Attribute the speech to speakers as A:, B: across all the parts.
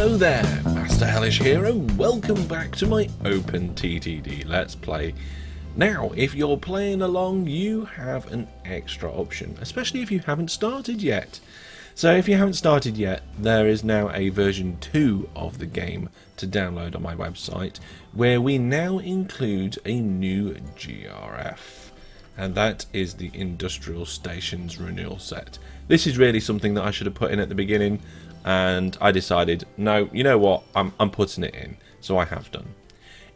A: Hello there, Master Hellish here, and welcome back to my OpenTTD Let's Play. Now, if you're playing along, you have an extra option, especially if you haven't started yet. So if you haven't started yet, there is now a version 2 of the game to download on my website, where we now include a new GRF, and that is the Industrial Stations Renewal Set. This is really something that I should have put in at the beginning, and I decided, no, you know what, I'm putting it in, so I have done.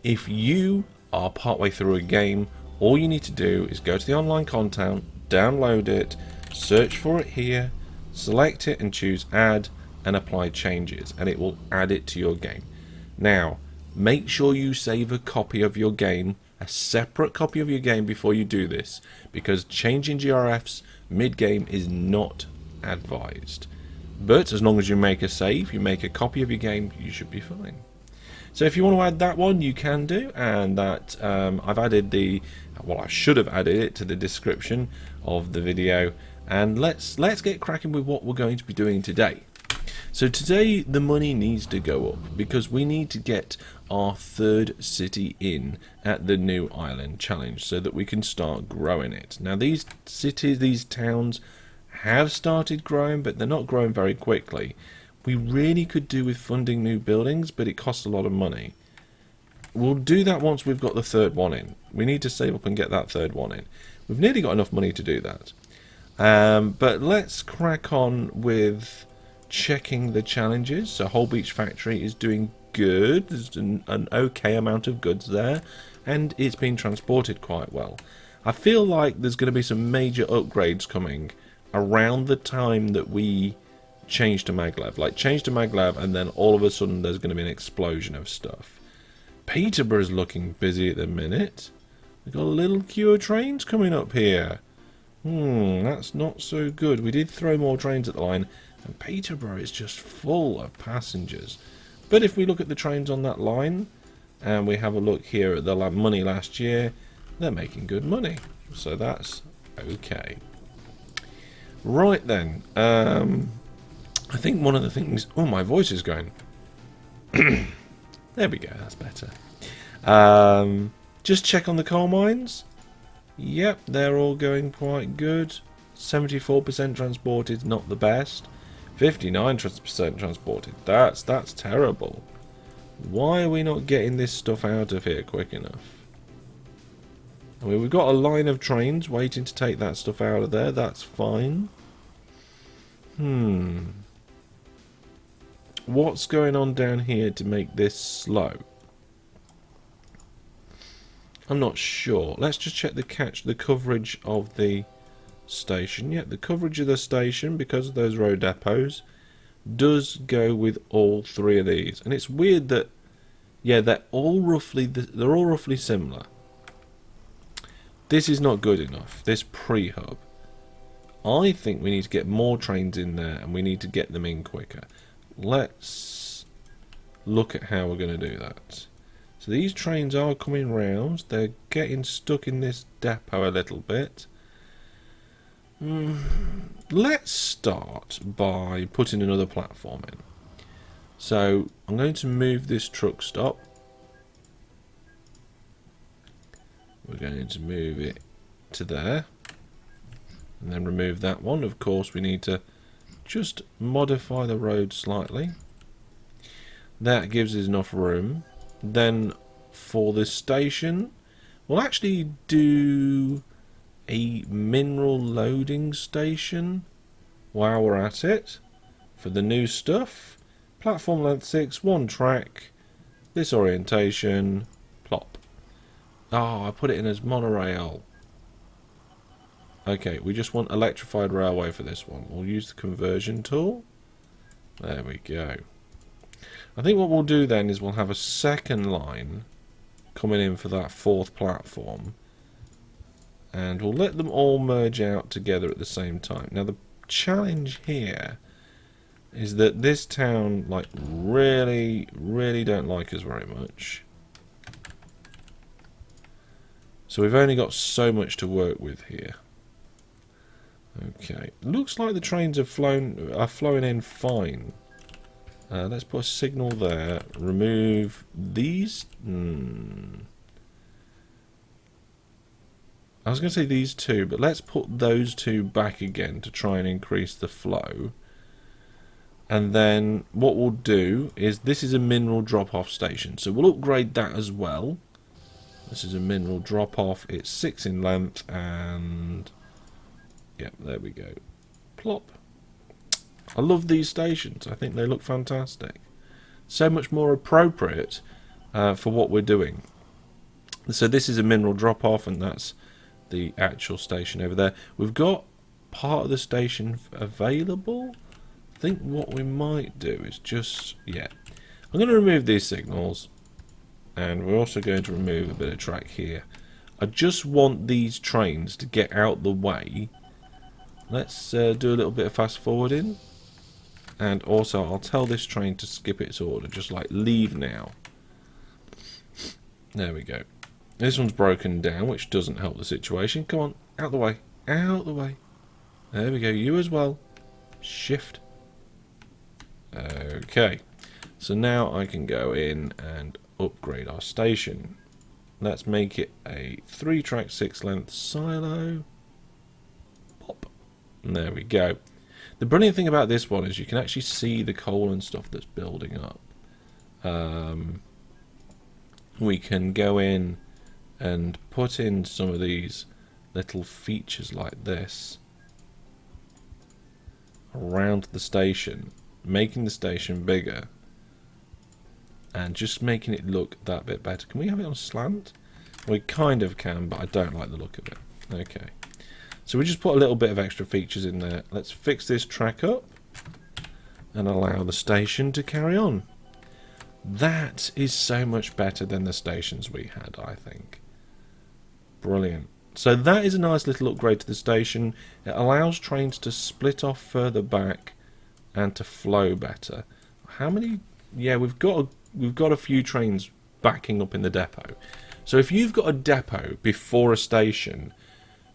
A: If you are partway through a game, all you need to do is go to the online content, download it, search for it here, select it and choose add and apply changes, and it will add it to your game. Now, make sure you save a copy of your game, a separate copy of your game before you do this, because changing GRFs mid-game is not advised. But as long as you make a save, you make a copy of your game, you should be fine. So if you want to add that one, you can do, and that I've added I should have added it to the description of the video. And let's get cracking with what we're going to be doing today. So today the money needs to go up because we need to get our third city in at the new island challenge so that we can start growing it. Now these cities, these towns have started growing, but they're not growing very quickly. We really could do with funding new buildings, but it costs a lot of money. We'll do that once we've got the third one in. We need to save up and get that third one in. We've nearly got enough money to do that. But let's crack on with checking the challenges. So Holbeach Factory is doing good. There's an okay amount of goods there, and it's been transported quite well. I feel like there's going to be some major upgrades coming around the time that we change to MacLeod. Like change to MacLeod, and then all of a sudden there's going to be an explosion of stuff. Peterborough is looking busy at the minute. We've got a little queue of trains coming up here. That's not so good. We did throw more trains at the line, and Peterborough is just full of passengers. But if we look at the trains on that line, and we have a look here at the money last year, they're making good money. So that's okay. Right then, I think one of the things... Oh, my voice is going. There we go, that's better. Just check on the coal mines. Yep, they're all going quite good. 74% transported, not the best. 59% transported. That's terrible. Why are we not getting this stuff out of here quick enough? I mean, we've got a line of trains waiting to take that stuff out of there. That's fine. What's going on down here to make this slow? I'm not sure. Let's just check the coverage of the station. Yeah, the coverage of the station, because of those road depots, does go with all three of these. And it's weird that, yeah, they're all roughly similar. This is not good enough. This Prehub. I think we need to get more trains in there, and we need to get them in quicker. Let's look at how we're going to do that. So these trains are coming round. They're getting stuck in this depot a little bit. Let's start by putting another platform in. So I'm going to move this truck stop. We're going to move it to there. And then remove that one. Of course, we need to just modify the road slightly. That gives us enough room. Then for the station, we'll actually do a mineral loading station while we're at it for the new stuff. Platform length 6, one track, this orientation, plop. Oh, I put it in as monorail. Okay, we just want electrified railway for this one. We'll use the conversion tool. There we go. I think what we'll do then is we'll have a second line coming in for that fourth platform. And we'll let them all merge out together at the same time. Now the challenge here is that this town like really don't like us very much. So we've only got so much to work with here. Okay, looks like the trains are flowing in fine. Let's put a signal there. Remove these. I was going to say these two, but let's put those two back again to try and increase the flow. And then what we'll do is, this is a mineral drop-off station, so we'll upgrade that as well. This is a mineral drop-off. It's 6 in length, and yeah, there we go. Plop. I love these stations. I think they look fantastic. So much more appropriate for what we're doing. So this is a mineral drop-off, and that's the actual station over there. We've got part of the station available. I think what we might do is just, yeah, I'm going to remove these signals, and we're also going to remove a bit of track here. I just want these trains to get out the way. Let's do a little bit of fast forwarding, and also I'll tell this train to skip its order, just like leave now. There we go. This one's broken down, which doesn't help the situation. Come on, out the way, out the way. There we go, you as well. Shift. Okay, so now I can go in and upgrade our station. Let's make it a 3-track 6-length silo. Pop. And there we go. The brilliant thing about this one is you can actually see the coal and stuff that's building up. We can go in and put in some of these little features like this around the station, making the station bigger and just making it look that bit better. Can we have it on slant? We kind of can, but I don't like the look of it. Okay, so we just put a little bit of extra features in there. Let's fix this track up and allow the station to carry on. That is so much better than the stations we had, I think. Brilliant. So that is a nice little upgrade to the station. It allows trains to split off further back and to flow better. How many? Yeah, we've got a few trains backing up in the depot. So if you've got a depot before a station,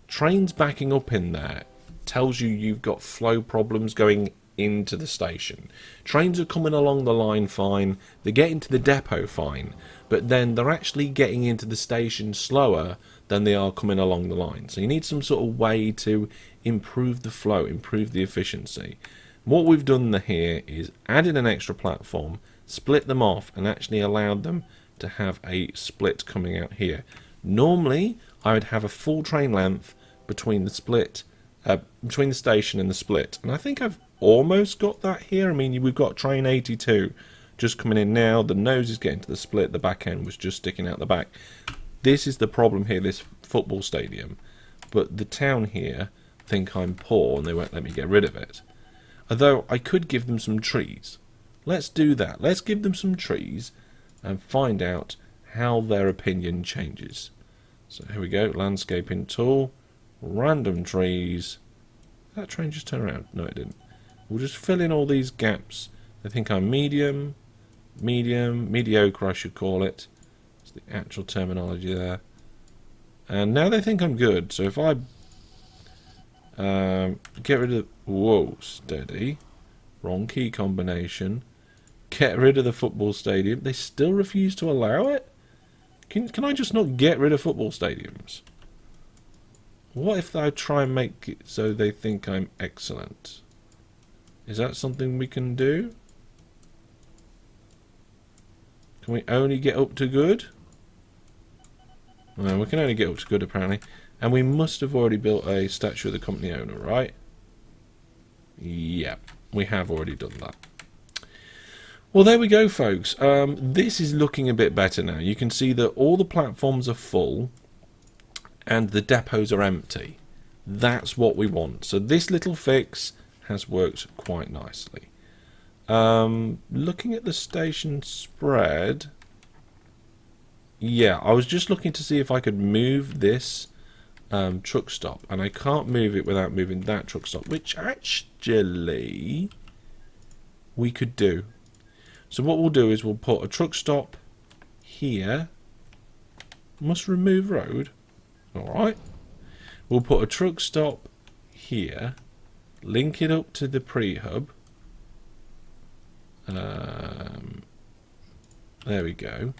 A: trains backing up in there tells you you've got flow problems going into the station. Trains are coming along the line fine, they're getting to the depot fine, but then they're actually getting into the station slower than they are coming along the line. So you need some sort of way to improve the flow, improve the efficiency. What we've done here is added an extra platform, split them off, and actually allowed them to have a split coming out here. Normally I would have a full train length between the split, between the station and the split, and I think I've almost got that here. I mean, we've got train 82 just coming in now, the nose is getting to the split, the back end was just sticking out the back. This is the problem here, this football stadium, but the town here think I'm poor and they won't let me get rid of it. Although I could give them some trees. Let's do that. Let's give them some trees and find out how their opinion changes. So here we go, landscaping tool, random trees. Did that train just turn around? No, it didn't. We'll just fill in all these gaps. They think I'm medium, mediocre I should call it. It's the actual terminology there. And now they think I'm good. So if I get rid of... Whoa, steady. Wrong key combination. Get rid of the football stadium. They still refuse to allow it? Can I just not get rid of football stadiums? What if I try and make it so they think I'm excellent? Is that something we can do? Can we only get up to good? No, we can only get up to good apparently. And we must have already built a statue of the company owner, right? Yeah, we have already done that. Well, there we go, folks. This is looking a bit better now. You can see that all the platforms are full and the depots are empty. That's what we want. So this little fix has worked quite nicely. Looking at the station spread, yeah, I was just looking to see if I could move this truck stop, and I can't move it without moving that truck stop, which actually we could do. So what we'll do is we'll put a truck stop here. Must remove road. Alright. We'll put a truck stop here. Link it up to the Prehub. There we go.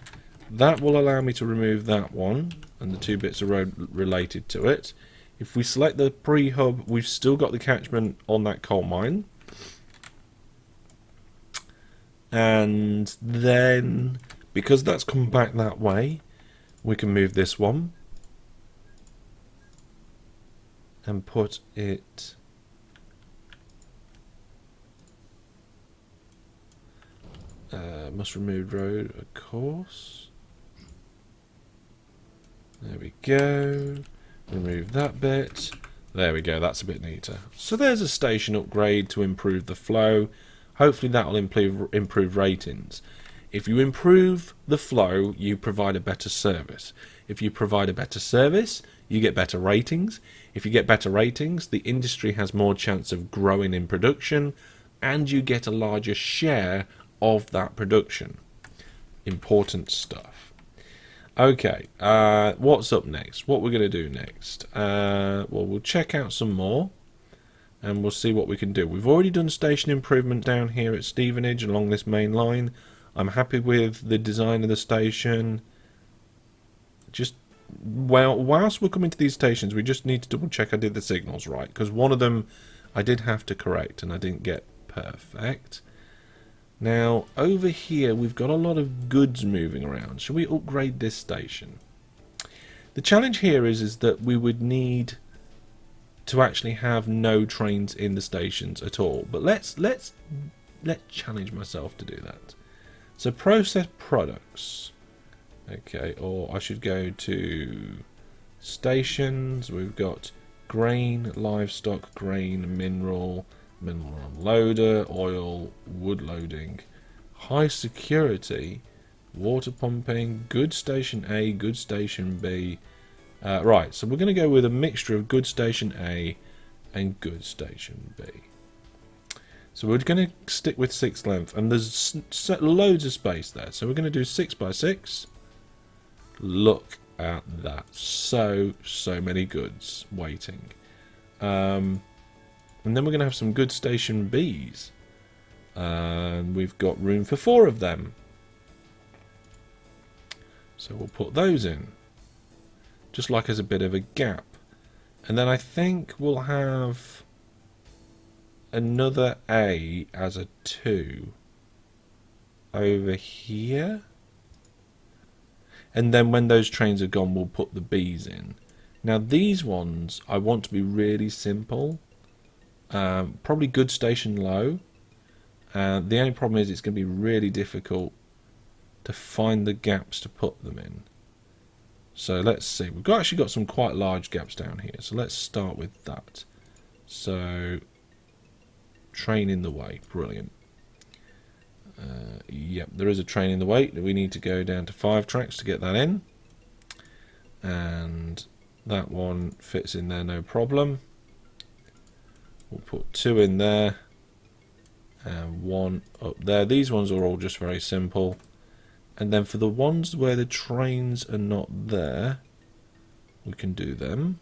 A: That will allow me to remove that one and the 2 bits of road related to it. If we select the Prehub, we've still got the catchment on that coal mine. And then, because that's come back that way, we can move this one and put it must remove road, of course. There we go. Remove that bit. There we go, that's a bit neater. So there's a station upgrade to improve the flow. Hopefully that will improve ratings. If you improve the flow, you provide a better service. If you provide a better service, you get better ratings. If you get better ratings, the industry has more chance of growing in production, and you get a larger share of that production. Important stuff. Okay, what's up next? What we're going to do next? Well, we'll check out some more and we'll see what we can do. We've already done station improvement down here at Stevenage along this main line. I'm happy with the design of the station. Just, well, whilst we're coming to these stations, we just need to double check I did the signals right, because one of them I did have to correct and I didn't get perfect. Now, over here, we've got a lot of goods moving around. Shall we upgrade this station? The challenge here is that we would need to actually have no trains in the stations at all. But let's challenge myself to do that. So, processed products. Okay, or I should go to stations. We've got grain, livestock, grain, mineral unloader, oil, wood loading, high security, water pumping, good station A, good station B. Right, so we're going to go with a mixture of good station A and good station B. So we're going to stick with 6 length, and there's loads of space there. So we're going to do 6 by 6. Look at that. So many goods waiting. And then we're going to have some good station Bs. And we've got room for 4 of them. So we'll put those in. Just like as a bit of a gap. And then I think we'll have another A as a 2 over here. And then when those trains are gone, we'll put the Bs in. Now these ones I want to be really simple. Probably good station low. The only problem is it's going to be really difficult to find the gaps to put them in. So let's see. We've actually got some quite large gaps down here. So let's start with that. So train in the way. Brilliant. Yep, there is a train in the way. We need to go down to 5 tracks to get that in. And that one fits in there no problem. We'll put 2 in there and 1 up there. These ones are all just very simple. And then for the ones where the trains are not there, we can do them.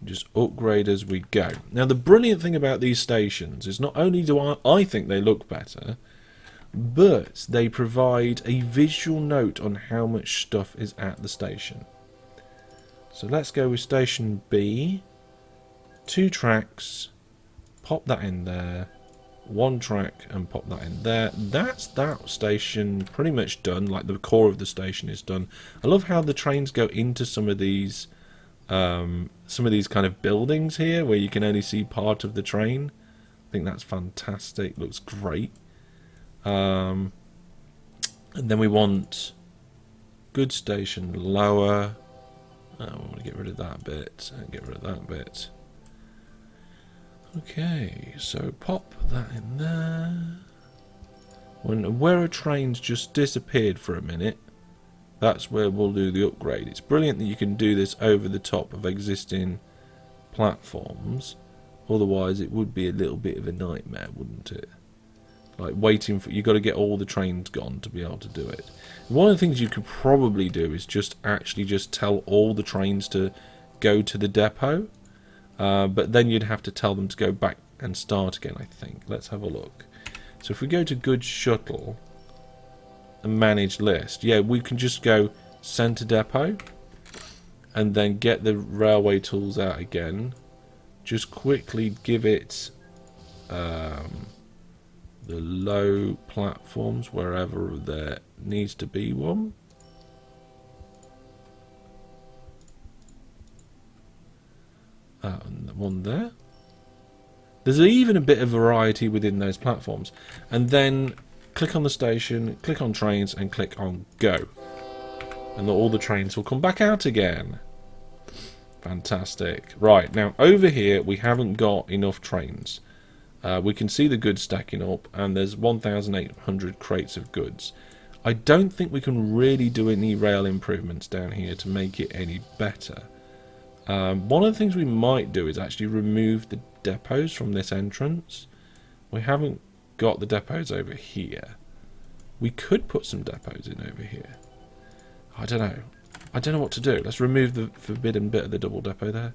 A: Just upgrade as we go. Now the brilliant thing about these stations is not only do I think they look better, but they provide a visual note on how much stuff is at the station. So let's go with station B. 2 tracks, pop that in there, 1 track and pop that in there. That's that station pretty much done, like the core of the station is done. I love how the trains go into some of these kind of buildings here where you can only see part of the train. I think that's fantastic, looks great. And then we want good station lower. I want to get rid of that bit and get rid of that bit. Okay, so pop that in there. Where a train's just disappeared for a minute, that's where we'll do the upgrade. It's brilliant that you can do this over the top of existing platforms. Otherwise, it would be a little bit of a nightmare, wouldn't it? Like waiting for, you've got to get all the trains gone to be able to do it. One of the things you could probably do is just tell all the trains to go to the depot. But then you'd have to tell them to go back and start again, I think. Let's have a look. So if we go to goods shuttle and manage list, yeah, we can just go center depot and then get the railway tools out again. Just quickly give it the low platforms wherever there needs to be one. And one there. There's even a bit of variety within those platforms. And then click on the station, click on trains, and click on go. And all the trains will come back out again. Fantastic. Right, now over here we haven't got enough trains. We can see the goods stacking up, and there's 1,800 crates of goods. I don't think we can really do any rail improvements down here to make it any better. One of the things we might do is actually remove the depots from this entrance. We haven't got the depots over here. We could put some depots in over here. I don't know. I don't know what to do. Let's remove the forbidden bit of the double depot there.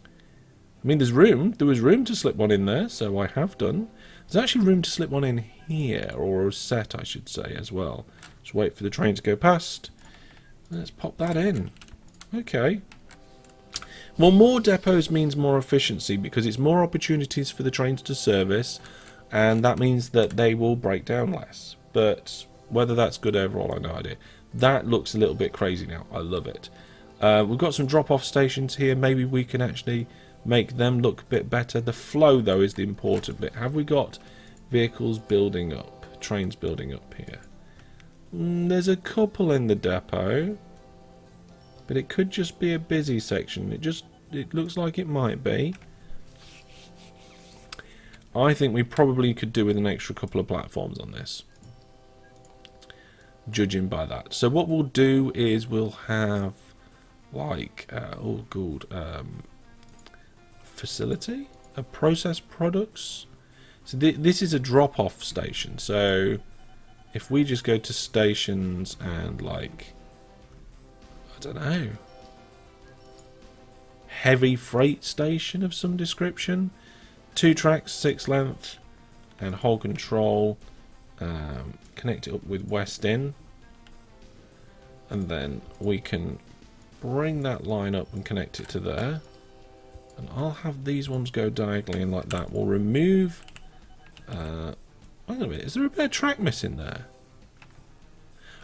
A: I mean, there's room. There was room to slip one in there, so I have done. There's actually room to slip one in here, or a set, I should say, as well. Just wait for the train to go past. Let's pop that in. Okay. Well, more depots means more efficiency because it's more opportunities for the trains to service, and that means that they will break down less. But whether that's good overall, I have no idea. That looks a little bit crazy now. I love it. We've got some drop-off stations here. Maybe we can actually make them look a bit better. The flow, though, is the important bit. Have we got vehicles building up, trains building up here? There's a couple in the depot. But it could just be a busy section. It looks like it might be. I think we probably could do with an extra couple of platforms on this, judging by that. So what we'll do is we'll have like facility, a process products. So this is a drop-off station. So if we just go to stations and like, I don't know, heavy freight station of some description, 2 tracks, 6 length, and whole control. Connect it up with West Inn, and then we can bring that line up and connect it to there. And I'll have these ones go diagonally in like that. We'll remove. Wait a minute, is there a bit of track missing there?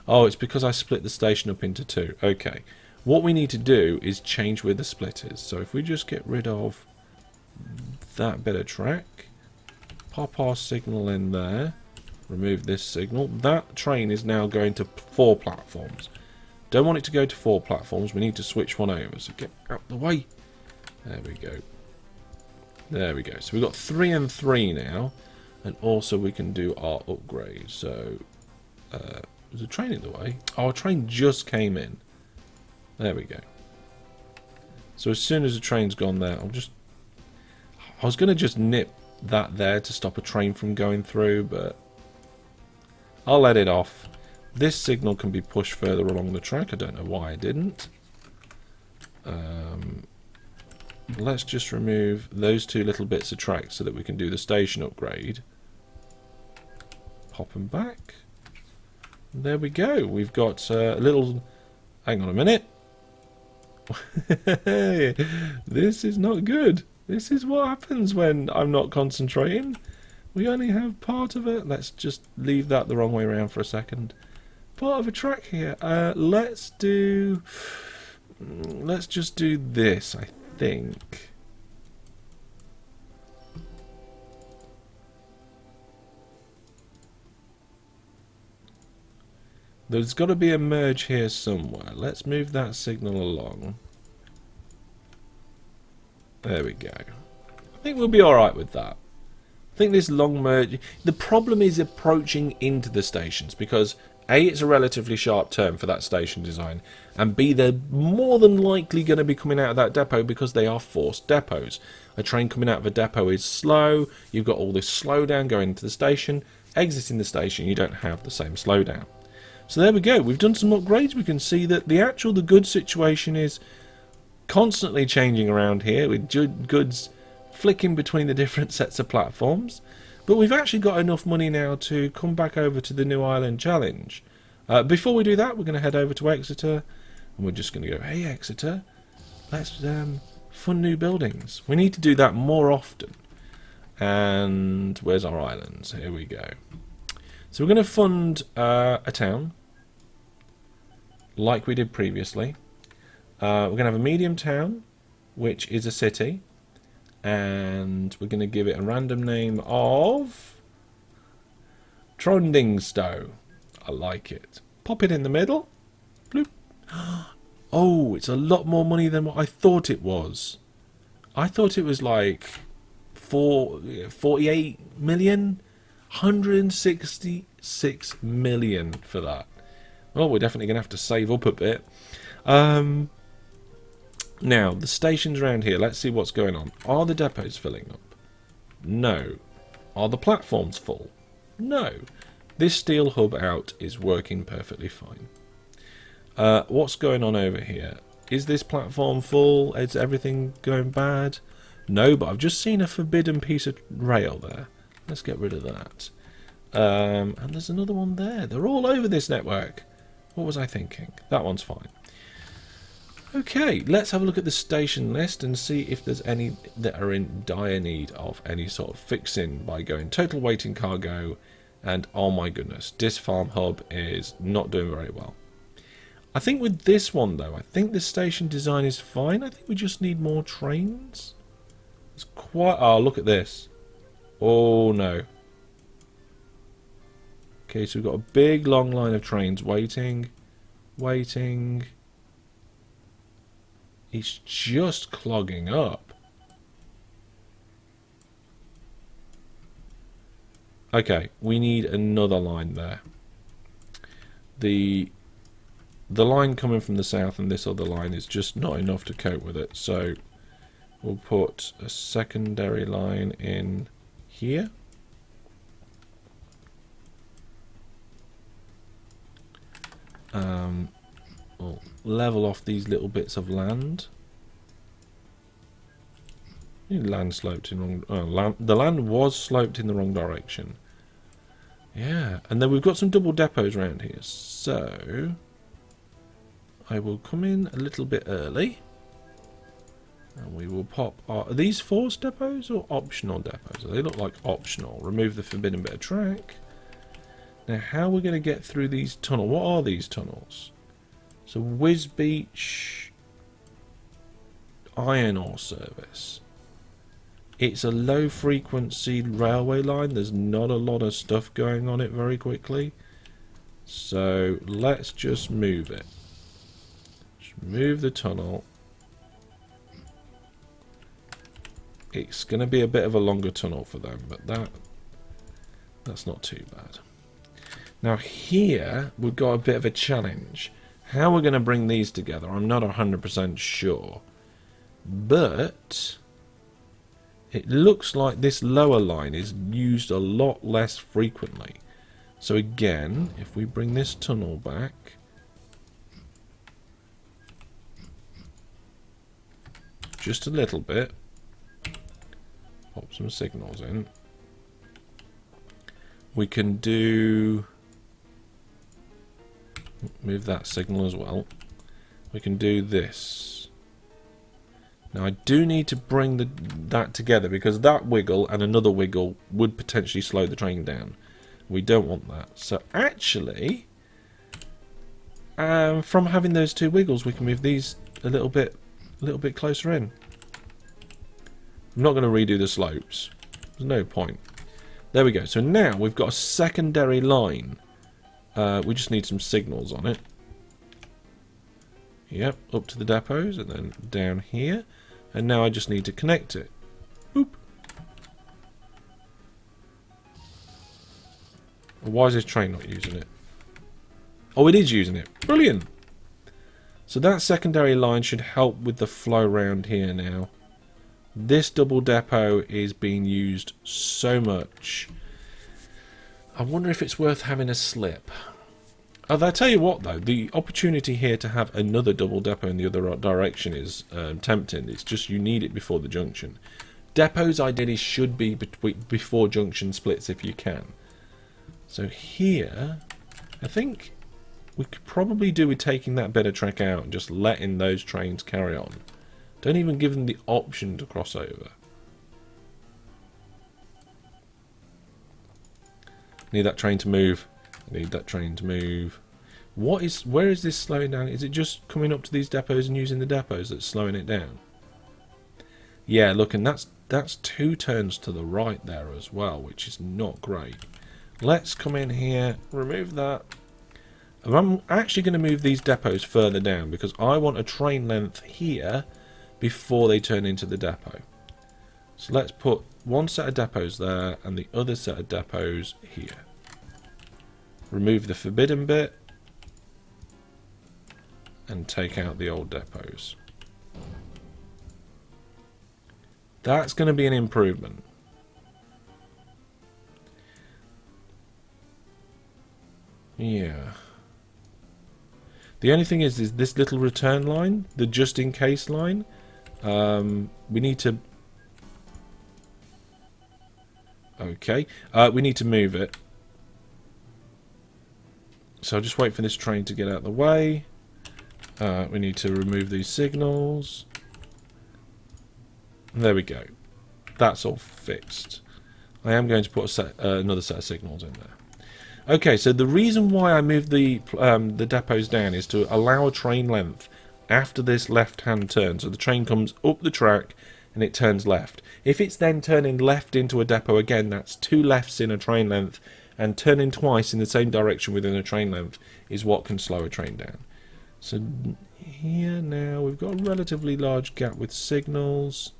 A: Oh, it's because I split the station up into 2. Okay. What we need to do is change where the split is. So if we just get rid of that bit of track, pop our signal in there, remove this signal. That train is now going to 4 platforms. Don't want it to go to 4 platforms. We need to switch one over. So get out the way. There we go. There we go. So we've got 3 and 3 now. And also we can do our upgrade. So there's a train in the way. Our train just came in. There we go. So as soon as the train's gone there, I was going to just nip that there to stop a train from going through, but I'll let it off. This signal can be pushed further along the track. I don't know why I didn't. Let's just remove those 2 little bits of track so that we can do the station upgrade. Pop them back. There we go. We've got a little... Hang on a minute. This is not good. This is what happens when I'm not concentrating. We only have part of it. Let's just leave that the wrong way around for a second. Part of a track here. Let's just do this, I think. There's got to be a merge here somewhere. Let's move that signal along. There we go. I think we'll be alright with that. I think this long merge... The problem is approaching into the stations because A, it's a relatively sharp turn for that station design, and B, they're more than likely going to be coming out of that depot because they are forced depots. A train coming out of a depot is slow. You've got all this slowdown going into the station. Exiting the station, you don't have the same slowdown. So there we go. We've done some upgrades. We can see that the good situation is constantly changing around here with goods flicking between the different sets of platforms. But we've actually got enough money now to come back over to the New Ireland Challenge. Before we do that, we're going to head over to Exeter, and we're just going to go, hey Exeter, let's fund new buildings. We need to do that more often. And where's our islands? Here we go. So we're going to fund a town, like we did previously. We're going to have a medium town, which is a city. And we're going to give it a random name of Trondingstow. I like it. Pop it in the middle. Bloop. Oh, it's a lot more money than what I thought it was. I thought it was like 48 million. 166 million for that. Well, we're definitely going to have to save up a bit. Now, the stations around here, let's see what's going on. Are the depots filling up? No. Are the platforms full? No. This steel hub out is working perfectly fine. What's going on over here? Is this platform full? Is everything going bad? No, but I've just seen a forbidden piece of rail there. Let's get rid of that. And there's another one there. They're all over this network. What was I thinking? That one's fine. Okay, let's have a look at the station list and see if there's any that are in dire need of any sort of fixing by going total waiting cargo. And oh my goodness, this Farmhub is not doing very well. I think with this one though, I think the station design is fine. I think we just need more trains. It's quite... Oh, look at this. Oh no. Okay, so we've got a big long line of trains waiting. It's just clogging up. Okay, we need another line there. The line coming from the south and this other line is just not enough to cope with it. So we'll put a secondary line in here. We'll level off these little bits of land. Land sloped in wrong. The land was sloped in the wrong direction. Yeah, and then we've got some double depots around here. So I will come in a little bit early, and we will pop. Are these forced depots or optional depots? They look like optional. Remove the forbidden bit of track. Now, how are we going to get through these tunnels? What are these tunnels? So, Whiz Beach iron ore service. It's a low frequency railway line. There's not a lot of stuff going on it very quickly. So, let's just move it. Just move the tunnel. It's going to be a bit of a longer tunnel for them, but that's not too bad. Now here we've got a bit of a challenge. How we're going to bring these together, I'm not 100% sure. But it looks like this lower line is used a lot less frequently. So again, if we bring this tunnel back, just a little bit, pop some signals in, we can do... Move that signal as well. We can do this. Now I do need to bring that together because that wiggle and another wiggle would potentially slow the train down. We don't want that. So actually, from having those two wiggles, we can move these a little bit closer in. I'm not going to redo the slopes. There's no point. There we go. So now we've got a secondary line. We just need some signals on it. Yep, up to the depots and then down here. And now I just need to connect it. Boop. Why is this train not using it? Oh, it is using it. Brilliant. So that secondary line should help with the flow around here now. This double depot is being used so much. I wonder if it's worth having a slip. I'll tell you what though, the opportunity here to have another double depot in the other direction is tempting. It's just you need it before the junction. Depots ideally should be before junction splits if you can. So here, I think we could probably do with taking that bit of track out and just letting those trains carry on. Don't even give them the option to cross over. Need that train to move. Need that train to move. Where is this slowing down? Is it just coming up to these depots and using the depots that's slowing it down? Yeah, look, and that's 2 turns to the right there as well, which is not great. Let's come in here, remove that. And I'm actually going to move these depots further down because I want a train length here before they turn into the depot. So let's put one set of depots there and the other set of depots here. Remove the forbidden bit and take out the old depots. That's going to be an improvement. Yeah. The only thing is this little return line, the just in case line, we need to... Okay, we need to move it. So I'll just wait for this train to get out of the way. We need to remove these signals. There we go. That's all fixed. I am going to put another set of signals in there. Okay, so the reason why I moved the depots down is to allow a train length after this left-hand turn. So the train comes up the track and it turns left. If it's then turning left into a depot again, that's 2 lefts in a train length, and turning twice in the same direction within a train length is what can slow a train down. So here now we've got a relatively large gap with signals.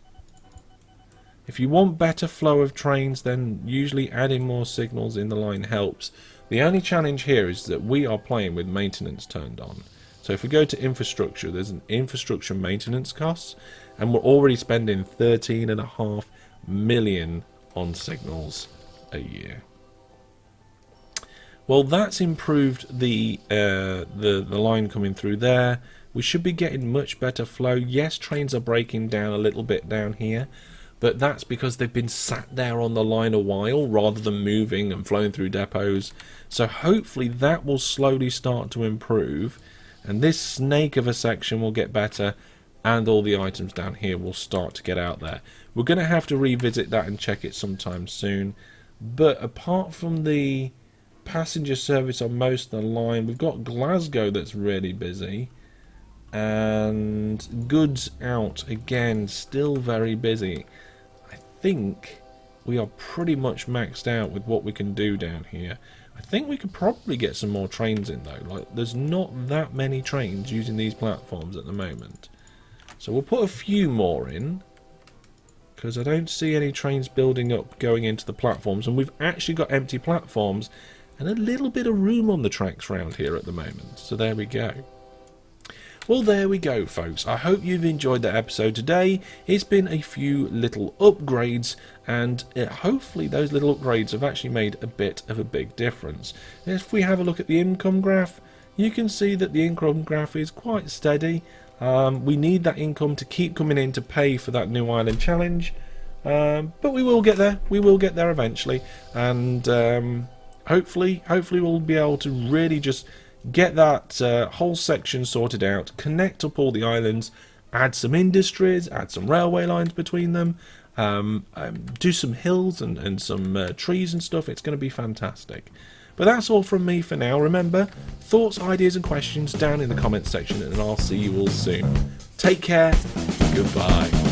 A: If you want better flow of trains, then usually adding more signals in the line helps. The only challenge here is that we are playing with maintenance turned on. So if we go to infrastructure, there's an infrastructure maintenance cost, and we're already spending 13.5 million on signals a year. Well, that's improved the line coming through there. We should be getting much better flow. Yes, trains are breaking down a little bit down here, but that's because they've been sat there on the line a while rather than moving and flowing through depots. So hopefully that will slowly start to improve, and this snake of a section will get better, and all the items down here will start to get out there. We're going to have to revisit that and check it sometime soon. But apart from the passenger service on most of the line, we've got Glasgow that's really busy, and goods out again, still very busy. I think we are pretty much maxed out with what we can do down here. I think we could probably get some more trains in though. Like, there's not that many trains using these platforms at the moment, so we'll put a few more in because I don't see any trains building up going into the platforms, and we've actually got empty platforms and a little bit of room on the tracks around here at the moment. So there we go. Well, there we go, folks. I hope you've enjoyed that episode today. It's been a few little upgrades, and hopefully those little upgrades have actually made a bit of a big difference. If we have a look at the income graph, you can see that the income graph is quite steady. We need that income to keep coming in to pay for that new island challenge, but we will get there. We will get there eventually, and hopefully we'll be able to really just get that whole section sorted out, connect up all the islands, add some industries, add some railway lines between them, do some hills and some trees and stuff. It's going to be fantastic. But that's all from me for now. Remember, thoughts, ideas and questions down in the comments section, and I'll see you all soon. Take care. Goodbye.